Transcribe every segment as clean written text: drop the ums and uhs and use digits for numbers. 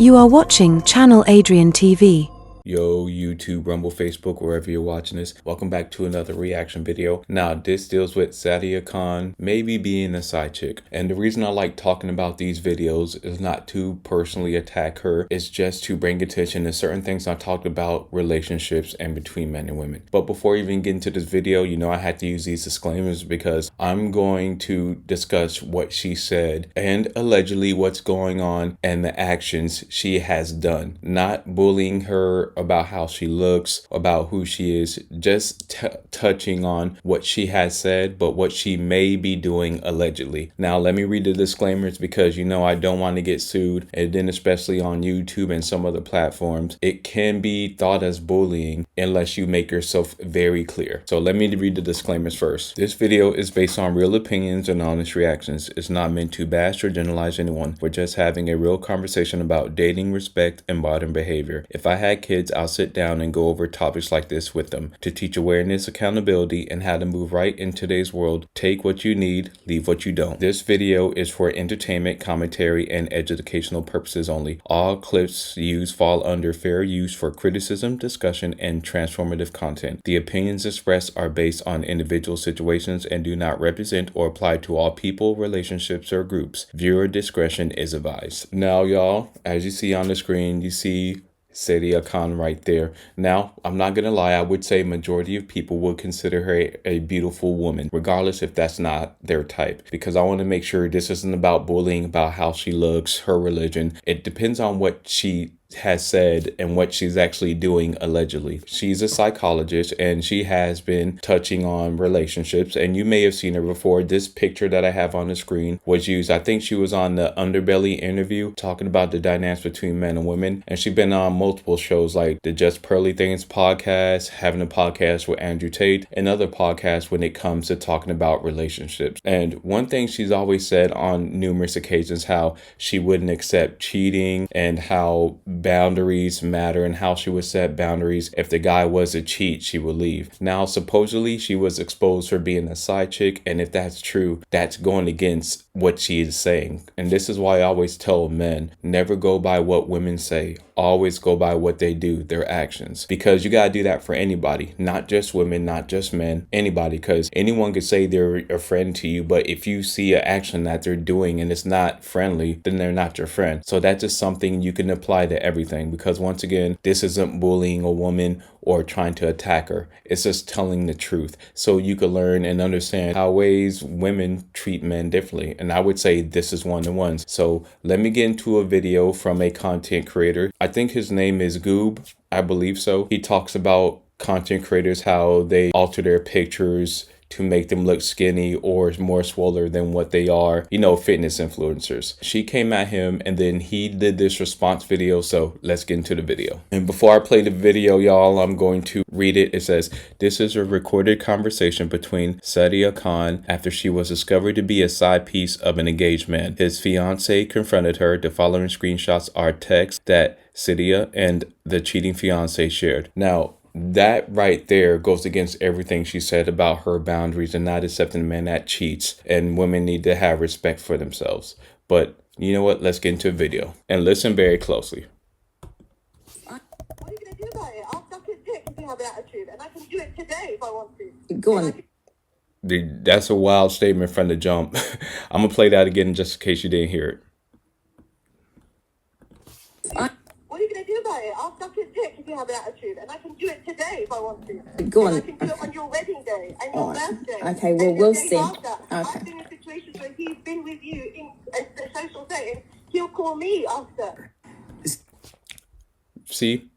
You are watching Channel Adrian TV. Yo, YouTube, Rumble, Facebook, wherever you're watching this, welcome back to another reaction video. Now, this deals with Sadia Khan maybe being a side chick. And the reason I like talking about these videos is not to personally attack her. It's just to bring attention to certain things I talked about, relationships and between men and women. But before I even get into this video, you know I had to use these disclaimers because I'm going to discuss what she said and allegedly what's going on and the actions she has done. Not bullying her about how she looks, about who she is, just touching on what she has said, but what she may be doing allegedly. Now, let me read the disclaimers because you know I don't want to get sued, and then especially on YouTube and some other platforms, it can be thought as bullying unless you make yourself very clear. So let me read the disclaimers first. This video is based on real opinions and honest reactions. It's not meant to bash or generalize anyone. We're just having a real conversation about dating, respect, and modern behavior. If I had kids, I'll sit down and go over topics like this with them to teach awareness, accountability, and how to move right in today's world. Take what you need, leave what you don't. This video is for entertainment, commentary, and educational purposes only. All clips used fall under fair use for criticism, discussion, and transformative content. The opinions expressed are based on individual situations and do not represent or apply to all people, relationships, or groups. Viewer discretion is advised. Now, y'all, as you see on the screen, you see Sadia Khan right there. Now, I'm not gonna lie, I would say majority of people would consider her a beautiful woman, regardless if that's not their type, because I want to make sure this isn't about bullying, about how she looks, her religion. It depends on what she has said and what she's actually doing allegedly. She's a psychologist and she has been touching on relationships, and you may have seen her before. This picture that I have on the screen was used, I think she was on the Underbelly interview talking about the dynamics between men and women, and she's been on multiple shows like the Just Pearly Things podcast, having a podcast with Andrew Tate, and other podcasts when it comes to talking about relationships. And one thing she's always said on numerous occasions, how she wouldn't accept cheating and how boundaries matter, and how she would set boundaries. If the guy was a cheat, she would leave. Now, supposedly she was exposed for being a side chick, and if that's true, that's going against what she is saying. And this is why I always tell men, never go by what women say. Always go by what they do, their actions, because you got to do that for anybody, not just women, not just men, anybody, because anyone could say they're a friend to you, but if you see an action that they're doing and it's not friendly, then they're not your friend. So that's just something you can apply to everything, because once again, this isn't bullying a woman or trying to attack her. It's just telling the truth so you can learn and understand how ways women treat men differently. And I would say this is one of the ones. So let me get into a video from a content creator. I think his name is Goob. I believe so. He talks about content creators, how they alter their pictures to make them look skinny or more swollen than what they are, you know, fitness influencers. She came at him and then he did this response video. So let's get into the video. And before I play the video, y'all, I'm going to read it. It says, this is a recorded conversation between Sadia Khan after she was discovered to be a side piece of an engaged man. His fiance confronted her. The following screenshots are texts that Sadia and the cheating fiance shared. Now, that right there goes against everything she said about her boundaries and not accepting a man that cheats, and women need to have respect for themselves. But you know what? Let's get into a video and listen very closely. What are you going to do about it? I'll suck his dick if you have an attitude, and I can do it today if I want to. Go on. That's a wild statement from the jump. I'm going to play that again just in case you didn't hear it. What are you going to do about it? I'll suck his dick if you have an attitude, and I can do it today if I want to. Go on. And I can do it on your wedding day and your birthday. Okay, well, and we'll the day see. after. Okay. I've been in situations where he's been with you in a social setting. He'll call me after. See?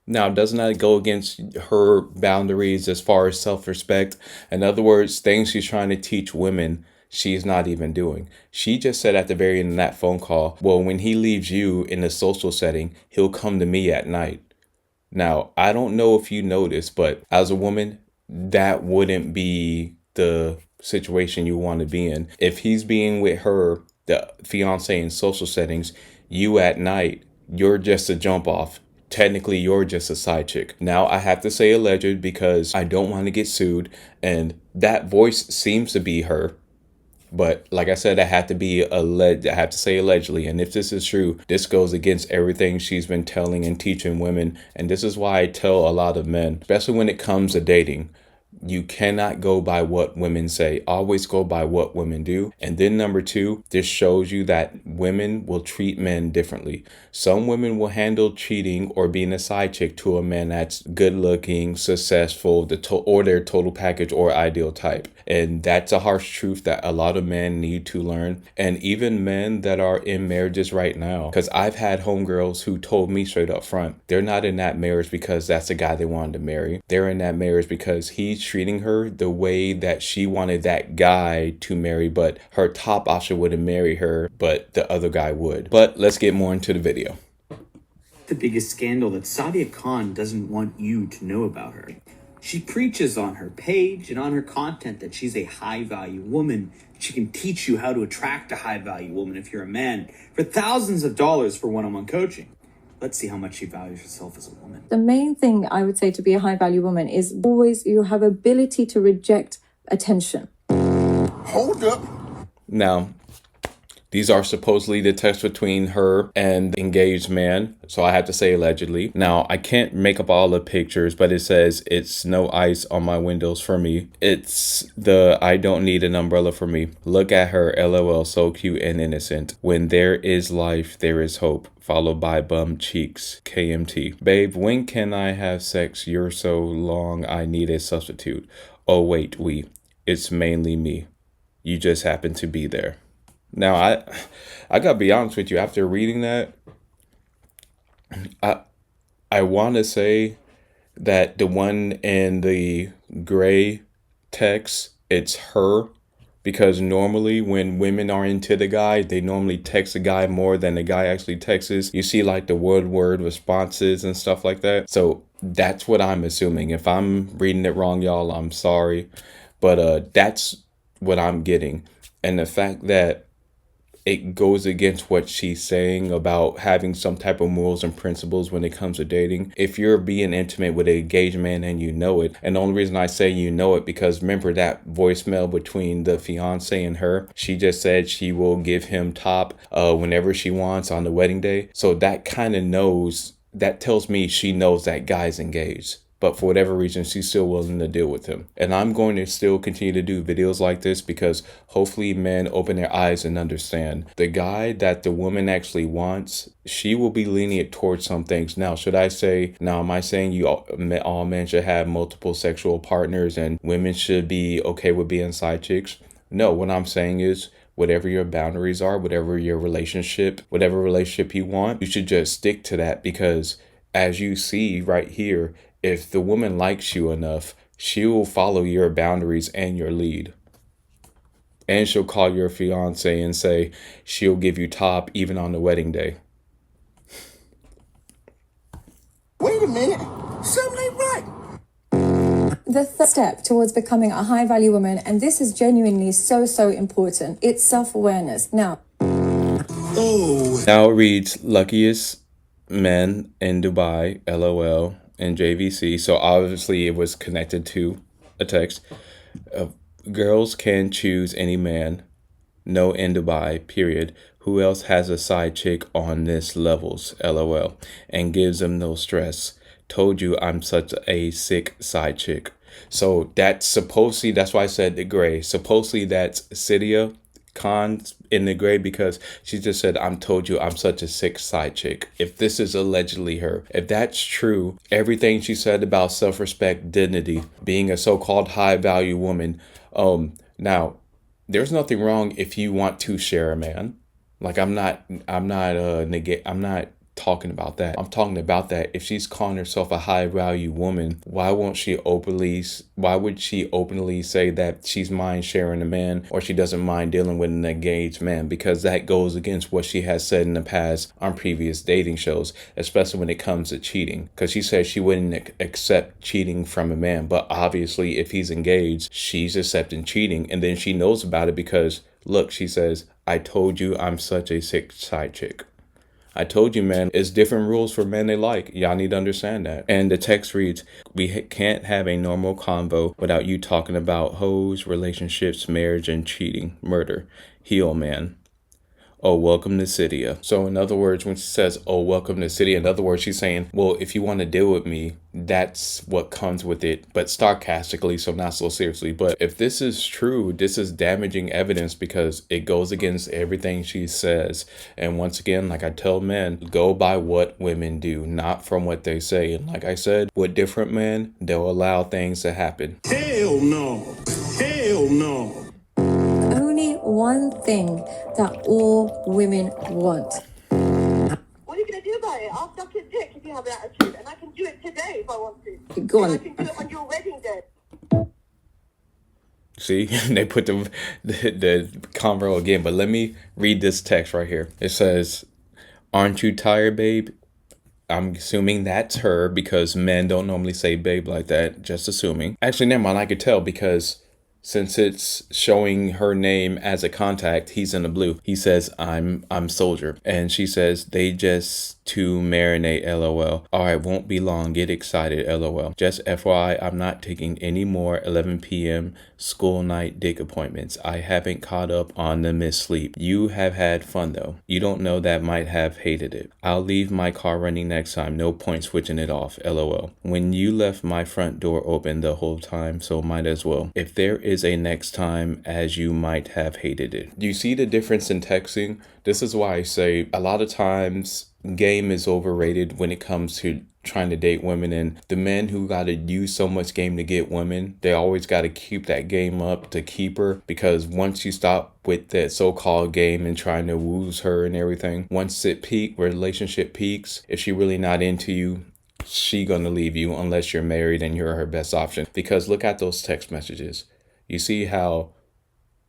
Now, doesn't that go against her boundaries as far as self-respect? In other words, things she's trying to teach women, she's not even doing. She just said at the very end of that phone call, well, when he leaves you in a social setting, he'll come to me at night. Now, I don't know if you know this, but as a woman, that wouldn't be the situation you want to be in. If he's being with her, the fiance, in social settings, you at night, you're just a jump off. Technically, you're just a side chick. Now, I have to say alleged because I don't want to get sued, and that voice seems to be her. But like I said, I have to be I have to say allegedly. And if this is true, this goes against everything she's been telling and teaching women. And this is why I tell a lot of men, especially when it comes to dating, you cannot go by what women say. Always go by what women do. And then number two, this shows you that women will treat men differently. Some women will handle cheating or being a side chick to a man that's good looking, successful, or their total package or ideal type. And that's a harsh truth that a lot of men need to learn. And even men that are in marriages right now, because I've had homegirls who told me straight up front, they're not in that marriage because that's the guy they wanted to marry. They're in that marriage because he's treating her the way that she wanted that guy to marry, but her top option wouldn't marry her, but the other guy would. But let's get more into the video. The biggest scandal that Sadia Khan doesn't want you to know about her. She preaches on her page and on her content that she's a high-value woman. She can teach you how to attract a high-value woman if you're a man for thousands of dollars for one-on-one coaching. Let's see how much she values herself as a woman. The main thing I would say to be a high-value woman is always you have ability to reject attention. Hold up. Now, these are supposedly the texts between her and the engaged man. So I have to say allegedly. Now, I can't make up all the pictures, but it says it's no ice on my windows for me. It's the I don't need an umbrella for me. Look at her, LOL, so cute and innocent. When there is life, there is hope. Followed by bum cheeks, KMT. Babe, when can I have sex? You're so long, I need a substitute. Oh, wait, it's mainly me. You just happen to be there. Now, I gotta be honest with you. After reading that, I want to say that the one in the gray text, it's her. Because normally when women are into the guy, they normally text the guy more than the guy actually texts. You see like the word responses and stuff like that. So that's what I'm assuming. If I'm reading it wrong, y'all, I'm sorry. But that's what I'm getting. And the fact that it goes against what she's saying about having some type of morals and principles when it comes to dating. If you're being intimate with an engaged man and you know it, and the only reason I say you know it, because remember that voicemail between the fiance and her, she just said she will give him top whenever she wants on the wedding day. So that kind of that tells me she knows that guy's engaged. But for whatever reason, she's still willing to deal with him. And I'm going to still continue to do videos like this because hopefully men open their eyes and understand. The guy that the woman actually wants, she will be lenient towards some things. Now, am I saying all men should have multiple sexual partners and women should be okay with being side chicks? No, what I'm saying is, whatever your boundaries are, whatever relationship you want, you should just stick to that because as you see right here, if the woman likes you enough, she will follow your boundaries and your lead. And she'll call your fiance and say she'll give you top even on the wedding day. Wait a minute. Something ain't right. The third step towards becoming a high-value woman, and this is genuinely so important, it's self-awareness. Now it reads, luckiest men in Dubai, LOL. And JVC, so obviously it was connected to a text. Girls can choose any man, no in Dubai, period. Who else has a side chick on this levels, LOL, and gives them no stress. Told you I'm such a sick side chick. So that's why I said the gray. Supposedly that's Sadia Khan in the gray because she just said, told you I'm such a sick side chick. If this is allegedly her, if that's true, everything she said about self-respect, dignity, being a so-called high value woman. Now there's nothing wrong if you want to share a man. Like I'm not talking about that. I'm talking about that if she's calling herself a high value woman, why would she openly say that she's mind sharing a man or she doesn't mind dealing with an engaged man? Because that goes against what she has said in the past on previous dating shows, especially when it comes to cheating. Because she said she wouldn't accept cheating from a man, but obviously if he's engaged, she's accepting cheating, and then she knows about it because look, she says, I told you I'm such a sick side chick. I told you, man, it's different rules for men they like. Y'all need to understand that. And the text reads, we can't have a normal convo without you talking about hoes, relationships, marriage, and cheating, murder. Heal, man. Oh, welcome to Sadia. So in other words, when she says, oh, welcome to Sadia, in other words, she's saying, well, if you want to deal with me, that's what comes with it, but sarcastically, so not so seriously. But if this is true, this is damaging evidence because it goes against everything she says. And once again, like I tell men, go by what women do, not from what they say. And like I said, with different men, they'll allow things to happen. Hell no. Hell no. Only one thing that all women want. What are you going to do about it? I'll suck your dick if you have an attitude, and I can do it today if I want to. Go on. And I can do it on your wedding day. See, they put the convo again, but let me read this text right here. It says, aren't you tired, babe? I'm assuming that's her because men don't normally say babe like that, just assuming. Actually, never mind, I could tell because since it's showing her name as a contact, he's in the blue. He says, I'm soldier. And she says, they just to marinate, LOL. All right, won't be long. Get excited, LOL. Just FYI, I'm not taking any more 11 p.m. school night dick appointments. I haven't caught up on the missed sleep. You have had fun though. You don't know that might have hated it. I'll leave my car running next time. No point switching it off, LOL. When you left my front door open the whole time, so might as well. If there is a next time, as you might have hated it. You see the difference in texting? This is why I say a lot of times game is overrated when it comes to trying to date women, and the men who got to use so much game to get women, they always got to keep that game up to keep her, because once you stop with that so-called game and trying to woo her and everything, once it relationship peaks, if she really not into you, she gonna leave you unless you're married and you're her best option. Because look at those text messages. You see how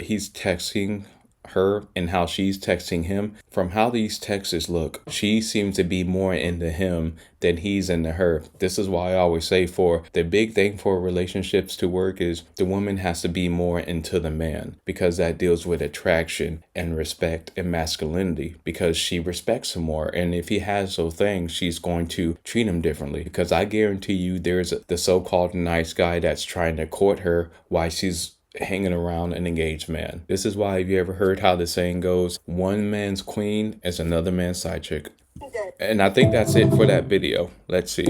he's texting her and how she's texting him. From how these texts look, she seems to be more into him than he's into her. This is why I always say, for the big thing for relationships to work is the woman has to be more into the man, because that deals with attraction and respect and masculinity, because she respects him more. And if he has those things, she's going to treat him differently, because I guarantee you there's the so-called nice guy that's trying to court her while she's hanging around an engaged man. This is why, have you ever heard how the saying goes, one man's queen is another man's side chick? And I think that's it for that video. Let's see.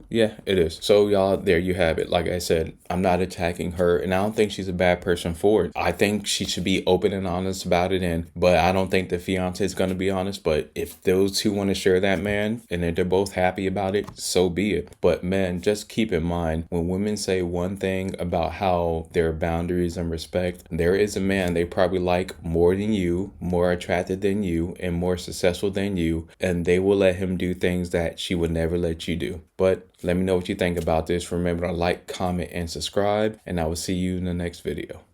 Yeah, it is. So y'all, there you have it. Like I said, I'm not attacking her, and I don't think she's a bad person for it. I think she should be open and honest about it, but I don't think the fiance is going to be honest. But if those two want to share that man and if they're both happy about it, so be it. But man, just keep in mind, when women say one thing about how their boundaries and respect, there is a man they probably like more than you, more attracted than you, and more successful than you, and they will let him do things that she would never let you do. But let me know what you think about this. Remember to like, comment, and subscribe, and I will see you in the next video.